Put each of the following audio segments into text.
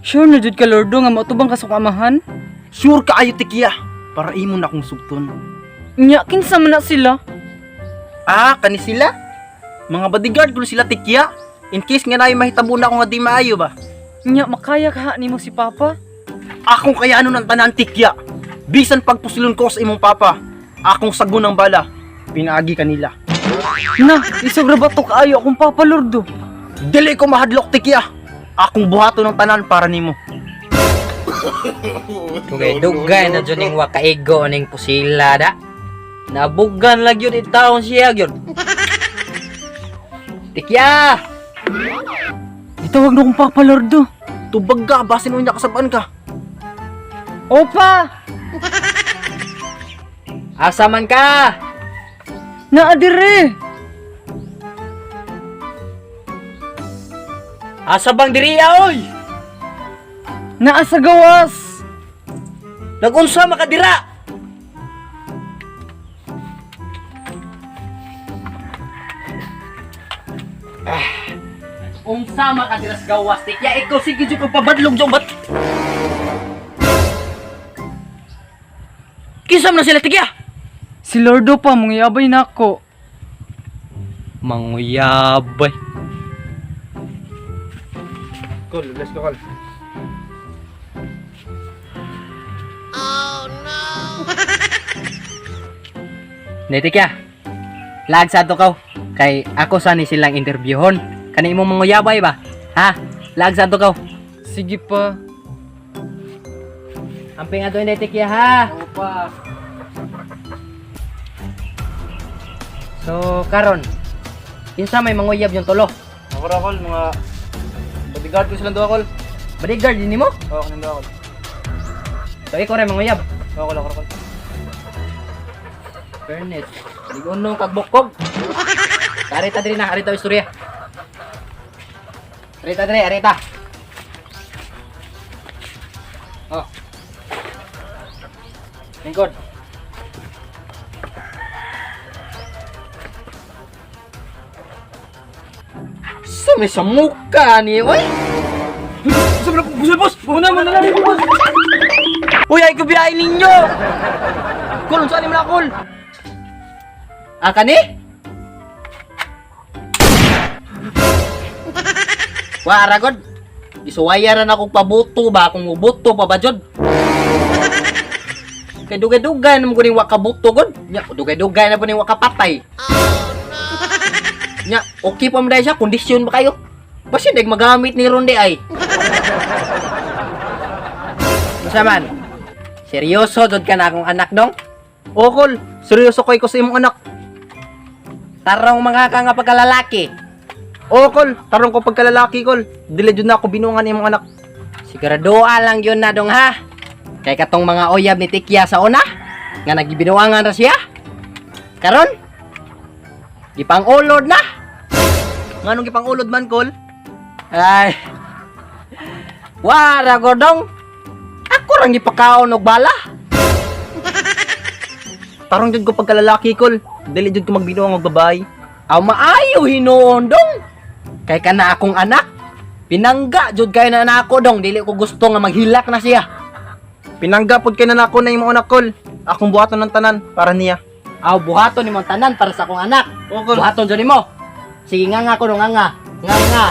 Sure na jud ka lordo nga mautubang ka sa kamahan? Sure ka ayo tikya para imo na akong sugton. Nya kinsa man na sila? Kani sila? Mga bodyguard ko sila tikya. In case nga naay mahitabo na ako nga di maayo ba. Nya makaya ka nimo si Papa? Akong kaya ano ng tanan tikya. Bisan pagpusilon ko sa imong papa. Akong sagun ng bala. Pinaagi kanila. Na, isog ra ba to kaayo akong Papa lordo? Dili ko mahadlok tikya. Akong buhato ng tanan para nimo. Dugay na dyan yung wakaigo ning pusila da. Nabugan lang yun itaon siya yun. Tikya! Itawag na akong Papa lordo. Tubag ka, basin mo niya kasabaan ka. Opa! Asa man ka? Naa dire. Asa bang diriya oy? Naa sa gawas. Nagunsa makadira? Unsa makadira sa gawas tikya ikaw sige jud ko pabadlong jud bat. Kisam na sila tikya. Si lordo pa mungiyabay nako. Manguyabay. Col, let's go, Col. Netik ya. Lag sa to kaw. Kay ako sani silang interviewon. Kani imong manguyabay ba? Ha? Lag sa to kaw. Sige pa. Amping ato netik ya ha. Opa. So karon. Kinsa may manguyab yung tulo? Ako ra, Col, mga bodyguard ko silang duha, Col. Bodyguard din mo? Oo, kanang duha, Col. So ikaw rin manguyab. Oo, Col, ako ra, Col. Pernet. Ligunong kagbukog. Arita diri na, arita istorya. Arita diri, arita. Oh. Lingkod. Sumi sa muka ni, oy. Sabi na po, boss! Una mo na lang, boss! Uy, ay kubiyain ninyo. Col, saan mo na, Col? Kani? Wa aragod. Isuwayaran akong pabuto ba akong mubuto pa ba jud? Kay dugay-dugay naman ko ning wakabuto god. Nya dugay-dugay na po ning wakapatay. Nya okay pa man dai siya kondisyon ba kayo? Basi dag magamit ni Ronde ay. Unsa man? Seryoso jud ka na akong anak dong? Oo, Col. Seryoso ko sa imong anak. Tarong mga ka nga pagkalalaki. Oo, Col. Tarong ko pagkalalaki, Col. Dili jud na ako binungan imong anak. Siguraduha lang yun na dong ha. Kay katong mga oyab ni Tikya sa una nga nagibinuangan ra siya. Karon gipang ulod na. Nganong gipangulod man, Col? Ay. Wara godong. Ako rang gipakaon og bala. Tarong jud ko pagkalalaki, Col. Dili jud ko magbinuang og babae. Aw maayo hinuon dong. Kay kana akong anak. Pinangga jud kay na nako dong dili ko gusto nga maghilak na siya. Pinanggapod kay na nako na imong anak, Col. Akong buhaton ng tanan para niya. Aw buhaton nimong tanan para sa akong anak. Oo, Col. Buhaton jud nimo. Sige nga ko dong nga. Nga.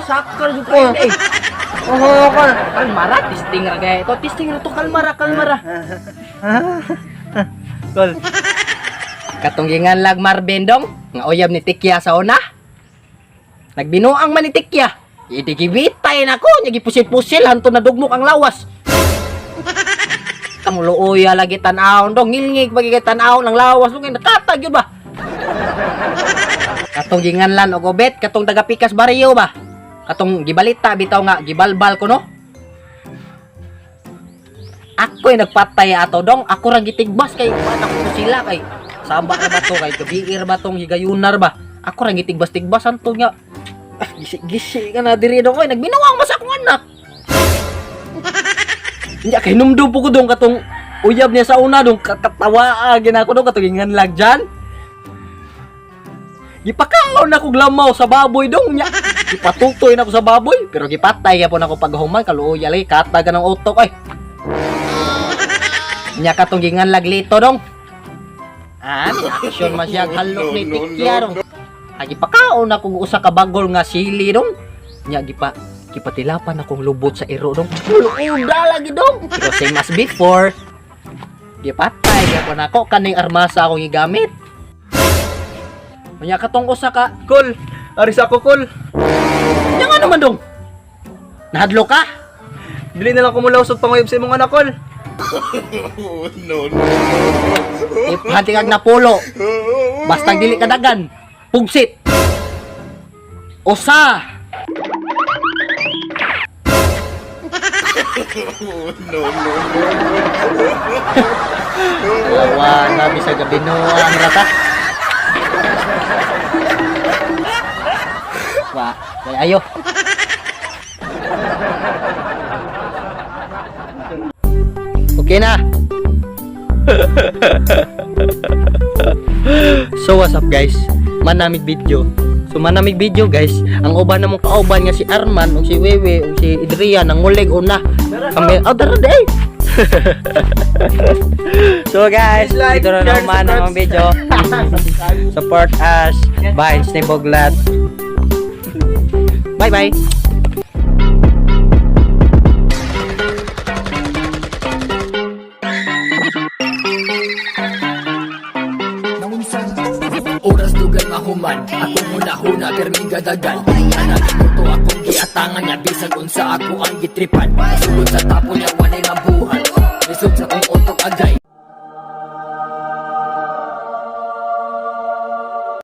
Sakal jud kayo eh. Oo, Col. Kalmara, testing ra gaya ito. Testing ra to, kalmara. Col. Katunggingan lag Marbendong, nga oyab ni Tikya sa una. Nagbinuang man ni Tikya. Idigibitay na ko, gipusil-pusil, hanto na dugmok ang lawas. Kamuluoya lagi tan-aon dong, ngilngig magiging tan-aon ng lawas. Lugay, nakatag yun ba? Katunggingan lan o gobet, katong taga-pikas baryo ba? Katong gibalita bitaw nga gibalbal ko no. Ako'y nagpatay ato dong. Ako ra gitigbas kay anak ko sila kay samba na ba to kay kabiir ba tong higayunar ba. Ako ra gitigbas-tigbasan to nga. Gisi ka na diri dong oy nagbinuwang mas akong anak. Nya kay numdo po ko dong katong uyab niya sa una dong katawa ginako dong katungingan lag dyan. Gipakaon na ko glamaw sa baboy dong nya. Gipatutoy na ko sa baboy pero gipatay gyapon ako paghuman kaluoy ali kataga ng utok ay. Nya katong ginganlag lito dong. May action man siya halok ni tikya dong. Gipakaon na ko usa ka bagol nga sili dong. Nya gipatilapan akong lubot sa iro dong. Uda lagi dong. Pero same as before. Gipatay gyapon ako kaning armasa akong gigamit. Nya katong usa ka Kol, aris ako kol. yang ano man dong? Nahadlo ka? Dili na lang ko mula usog panguyab sa imong anak kol. Ipanti kag napulo. Basta dili ka dagan. Pugsit. Usa. Lawa na bisa gabi no ang rata. Wah, ayo. Okay na. So what's up guys? Manamig video. So manamig video guys. Ang uban namong kauban nga si Arman, ug si Wewe, ug si Adrian ang ngulig una. Kami dara day. So guys, ito na naman ang video. Support us by Sniboglat. Bye bye. Oras dugang mahuman, akong huna-huna permi gadagan. Anagin ko to akong giatangan niya, bisag unsa ako ang gitripan. Sugod sa tapo niya, walay mabuhan. Lisod sa kong utok agay,